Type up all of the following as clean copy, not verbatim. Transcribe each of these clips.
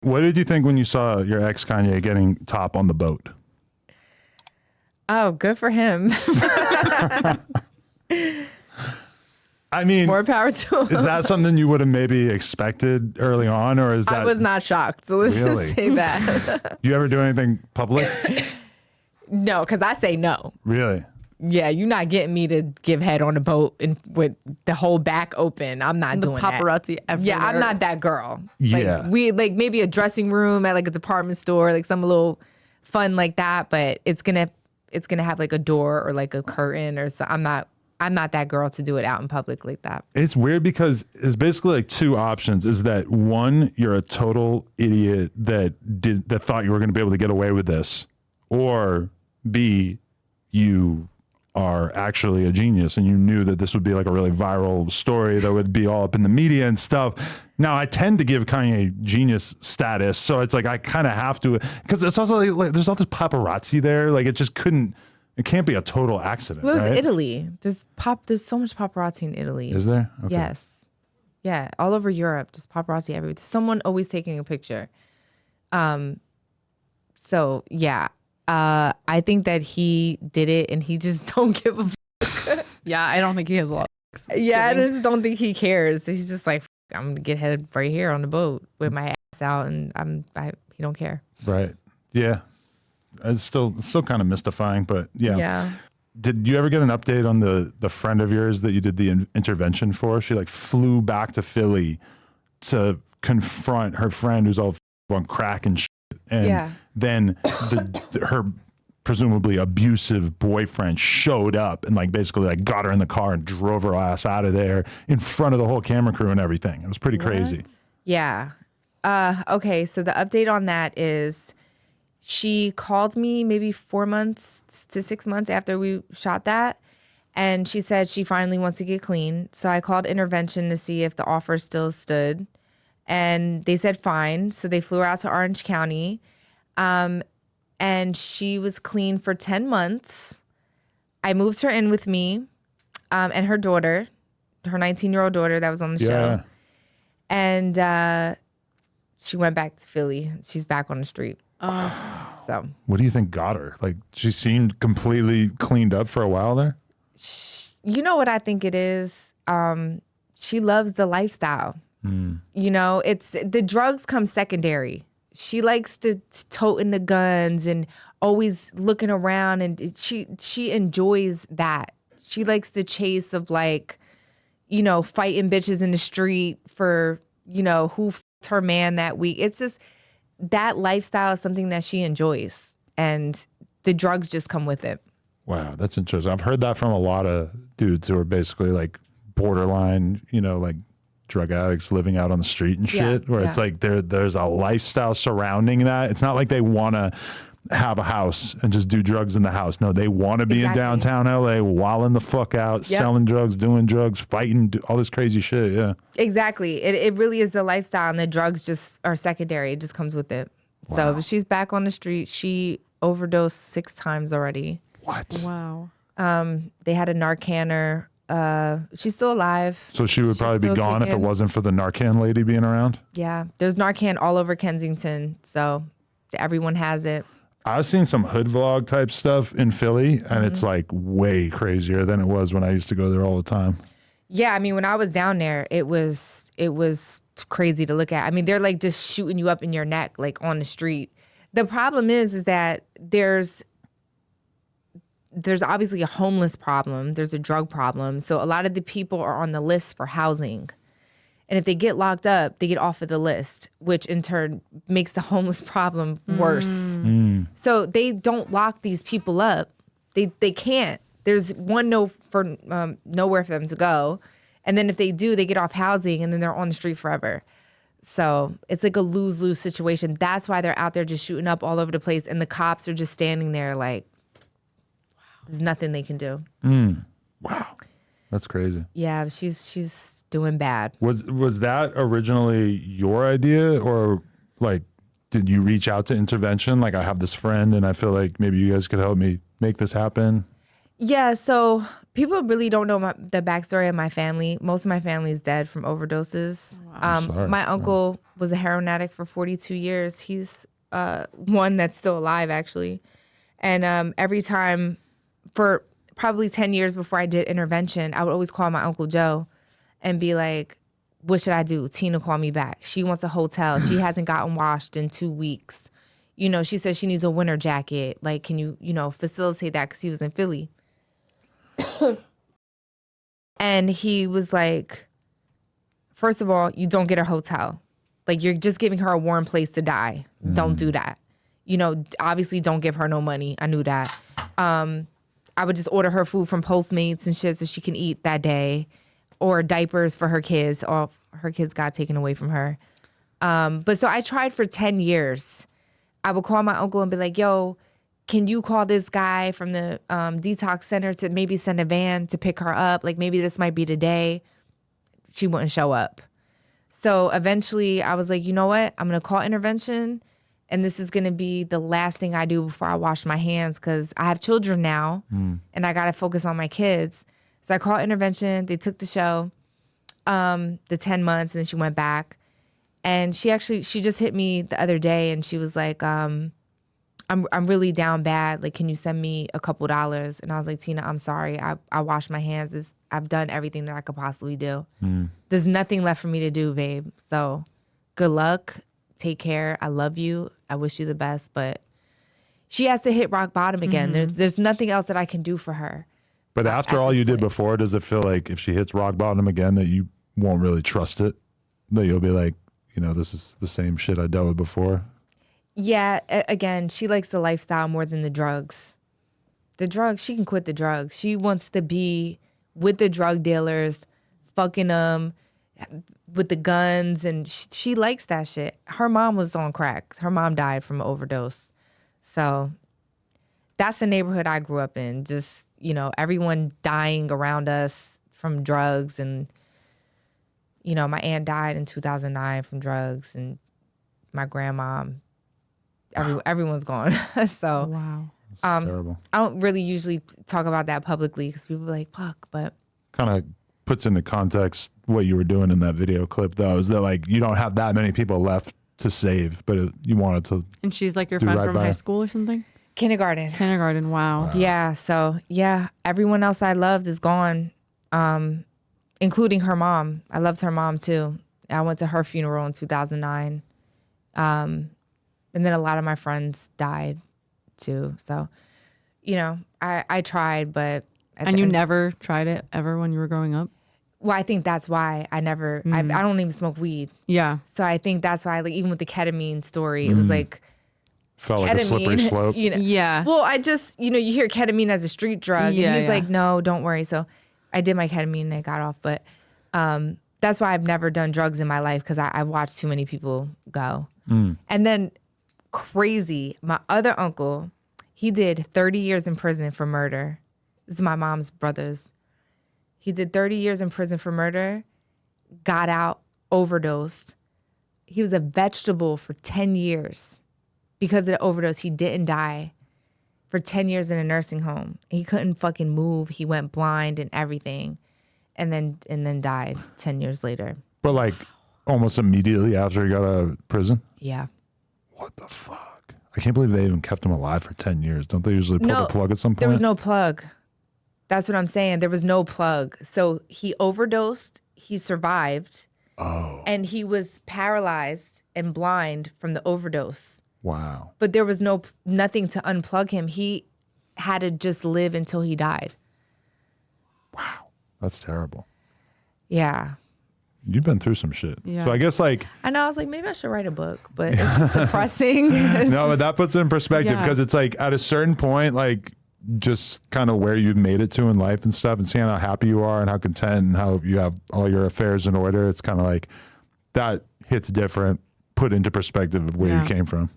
What did you think when you saw your ex Kanye getting top on the boat? Oh, good for him. I mean, more power to him. Is that something you would have maybe expected early on, or is that? I was not shocked. So let's Really? just say that. Do you ever do anything public? No, because I say no. Really? Yeah, you're not getting me to give head on a boat and with the whole back open. I'm not doing that. Paparazzi everywhere. Yeah, I'm not that girl. Yeah. We maybe a dressing room at like a department store, like some little fun like that, but it's gonna have like a door or like a curtain or so. I'm not that girl to do it out in public like that. It's weird because it's basically like two options. Is that one, you're a total idiot that thought you were going to be able to get away with this, or B, you are actually a genius and you knew that this would be like a really viral story that would be all up in the media and stuff. Now, I tend to give Kanye genius status, so it's like I kind of have to, because it's also like there's all this paparazzi there. Like it can't be a total accident. Well, right? it's Italy. There's so much paparazzi in Italy. Is there? Okay. Yes. Yeah, all over Europe, just paparazzi everywhere. Someone always taking a picture. So yeah. I think that he did it and he just don't give a fuck. Yeah, I don't think he has a lot. Yeah, I just don't think he cares. He's just like, I'm gonna get headed right here on the boat with my ass out, and he don't care. Right. Yeah. It's still kind of mystifying, but yeah. Yeah. Did you ever get an update on the friend of yours that you did the intervention for? She like flew back to Philly to confront her friend who's all on crack and shit. And then her presumably abusive boyfriend showed up and like basically like got her in the car and drove her ass out of there in front of the whole camera crew and everything. It was pretty crazy. Yeah. Okay, so the update on that is she called me maybe 4 months to 6 months after we shot that. And she said she finally wants to get clean. So I called intervention to see if the offer still stood. And they said fine. So they flew her out to Orange County. And she was clean for 10 months. I moved her in with me and her daughter, her 19-year-old daughter that was on the show. And she went back to Philly. She's back on the street. So what do you think got her? Like, she seemed completely cleaned up for a while there. You know what I think it is? She loves the lifestyle. You know, it's the drugs come secondary. She likes to tote in the guns and always looking around, and she enjoys that. She likes the chase of like, you know, fighting bitches in the street for, you know, who f***ed her man that week. It's just that lifestyle is something that she enjoys, and the drugs just come with it. Wow, that's interesting. I've heard that from a lot of dudes who are basically like borderline, you know, like drug addicts living out on the street and shit, where it's like there's a lifestyle surrounding that. It's not like they want to have a house and just do drugs in the house. No, they want to be in downtown LA, wilding the fuck out, selling drugs, doing drugs, fighting, all this crazy shit. Yeah, exactly. It really is the lifestyle, and the drugs just are secondary. It just comes with it. Wow. So she's back on the street. She overdosed 6 times already. What? Wow. They had a Narcan. She's still alive. So she would probably be gone if it wasn't for the Narcan lady being around? Yeah. There's Narcan all over Kensington, so everyone has it. I've seen some hood vlog type stuff in Philly, and it's like way crazier than it was when I used to go there all the time. Yeah, I mean, when I was down there, it was crazy to look at. I mean, they're like just shooting you up in your neck, like on the street. The problem is that there's obviously a homeless problem. There's a drug problem. So a lot of the people are on the list for housing. And if they get locked up, they get off of the list, which in turn makes the homeless problem worse. So they don't lock these people up. They can't. There's nowhere for them to go. And then if they do, they get off housing and then they're on the street forever. So it's like a lose-lose situation. That's why they're out there just shooting up all over the place. And the cops are just standing there like, there's nothing they can do. Wow. That's crazy. Yeah, she's doing bad. Was that originally your idea, or like did you reach out to intervention? Like, I have this friend and I feel like maybe you guys could help me make this happen. Yeah, so people really don't know the backstory of my family. Most of my family is dead from overdoses. Sorry. My uncle was a heroin addict for 42 years. He's one that's still alive, actually. And every time, for probably 10 years before I did intervention, I would always call my Uncle Joe and be like, what should I do? Tina called me back. She wants a hotel. She hasn't gotten washed in 2 weeks. You know, she says she needs a winter jacket. Like, can you, facilitate that? Because he was in Philly. And he was like, first of all, you don't get a hotel. Like, you're just giving her a warm place to die. Don't do that. Obviously don't give her no money. I knew that. I would just order her food from Postmates and shit so she can eat that day, or diapers for her kids. All her kids got taken away from her. But so I tried for 10 years. I would call my uncle and be like, yo, can you call this guy from the detox center to maybe send a van to pick her up? Like, maybe this might be today. She wouldn't show up. So eventually I was like, you know what? I'm going to call intervention, and this is going to be the last thing I do before I wash my hands, because I have children now and I got to focus on my kids. So I called intervention. They took the show, the 10 months, and then she went back. And she just hit me the other day, and she was like, I'm really down bad. Like, can you send me a couple dollars? And I was like, Tina, I'm sorry. I washed my hands. I've done everything that I could possibly do. There's nothing left for me to do, babe. So good luck. Take care. I love you. I wish you the best. But she has to hit rock bottom again. There's nothing else that I can do for her. But after all you did before, does it feel like if she hits rock bottom again that you won't really trust it? That you'll be like, this is the same shit I dealt with before? Yeah, again, she likes the lifestyle more than the drugs. The drugs, she can quit the drugs. She wants to be with the drug dealers, fucking them with the guns, and she likes that shit. Her mom was on crack. Her mom died from an overdose. So that's the neighborhood I grew up in. Just, everyone dying around us from drugs. And, my aunt died in 2009 from drugs, and my grandma, everyone's gone. So wow. That's terrible. I don't really usually talk about that publicly because people are like, fuck, but kind of puts into context what you were doing in that video clip, though, is that like you don't have that many people left to save, but you wanted to. And she's like your friend from high school or something? Kindergarten. Wow. Yeah. So yeah, everyone else I loved is gone, including her mom. I loved her mom too. I went to her funeral in 2009. And then a lot of my friends died too. So, I tried, but. And you never tried it ever when you were growing up? Well, I think that's why I never, I don't even smoke weed. Yeah. So I think that's why, like, even with the ketamine story, it was like. Felt like a slippery slope. Yeah. Well, I just, you hear ketamine as a street drug. Yeah, and he's like, no, don't worry. So I did my ketamine and I got off. But that's why I've never done drugs in my life, because I've watched too many people go. And then crazy, my other uncle, he did 30 years in prison for murder. This is my mom's brother's. He did 30 years in prison for murder, got out, overdosed. He was a vegetable for 10 years. Because of the overdose, he didn't die. For 10 years in a nursing home. He couldn't fucking move. He went blind and everything. And then died 10 years later. But like almost immediately after he got out of prison? Yeah. What the fuck? I can't believe they even kept him alive for 10 years. Don't they usually pull the plug at some point? There was no plug. That's what I'm saying. There was no plug. So he overdosed. He survived. Oh. And he was paralyzed and blind from the overdose. Wow. But there was nothing to unplug him. He had to just live until he died. Wow. That's terrible. Yeah. You've been through some shit. Yeah. So I guess like. I know. I was like, maybe I should write a book, but it's just depressing. No, but that puts it in perspective, Yeah. because it's like at a certain point, like just kind of where you've made it to in life and stuff, and seeing how happy you are and how content and how you have all your affairs in order. It's kind of like that hits different, put into perspective of where you came from.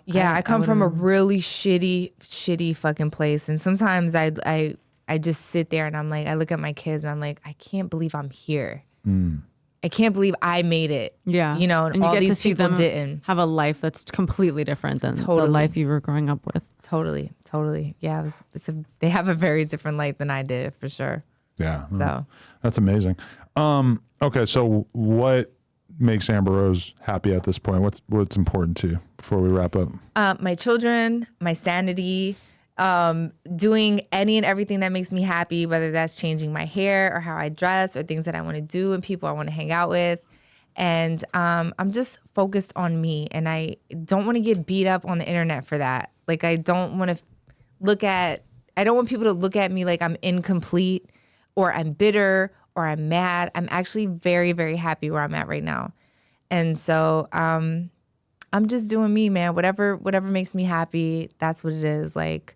Yeah, I come from a really shitty fucking place. And sometimes I just sit there and I'm like, I look at my kids and I'm like, I can't believe I'm here. I can't believe I made it. Yeah. You know, and you all get to these see people them didn't. have a life that's completely different than the Totally. life you were growing up with. Totally. Yeah, they have a very different life than I did, for sure. Yeah. So That's amazing. Okay, so what makes Amber Rose happy at this point? What's important to you before we wrap up? my children, my sanity, doing any and everything that makes me happy, whether that's changing my hair or how I dress or things that I want to do and people I want to hang out with. And I'm just focused on me, and I don't want to get beat up on the internet for that. Like, I don't want people to look at me like I'm incomplete or I'm bitter or I'm mad. I'm actually very, very happy where I'm at right now. And so I'm just doing me, man. Whatever makes me happy, that's what it is. Like,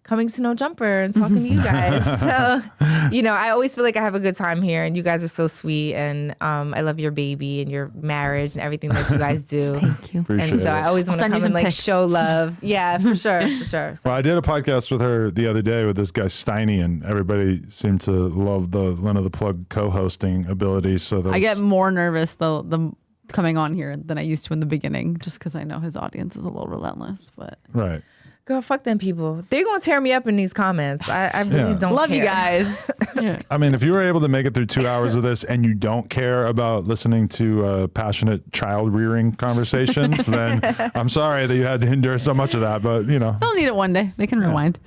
coming to No Jumper and talking to you guys. So, you know, I always feel like I have a good time here, and you guys are so sweet, and I love your baby and your marriage and everything that you guys do. Thank you. Appreciate And so it. I always want to send you come and some like pics. show love. Yeah, for sure. So, Well, I did a podcast with her the other day with this guy Steiny, and everybody seemed to love the Lena the Plug co-hosting ability. So I get more nervous the coming on here than I used to in the beginning, just because I know his audience is a little relentless. But right. girl, fuck them people. They're going to tear me up in these comments. I really Yeah. don't love care. you guys. Yeah. I mean, if you were able to make it through 2 hours of this and you don't care about listening to passionate child rearing conversations, then I'm sorry that you had to endure so much of that. But, you know. They'll need it one day. They can rewind.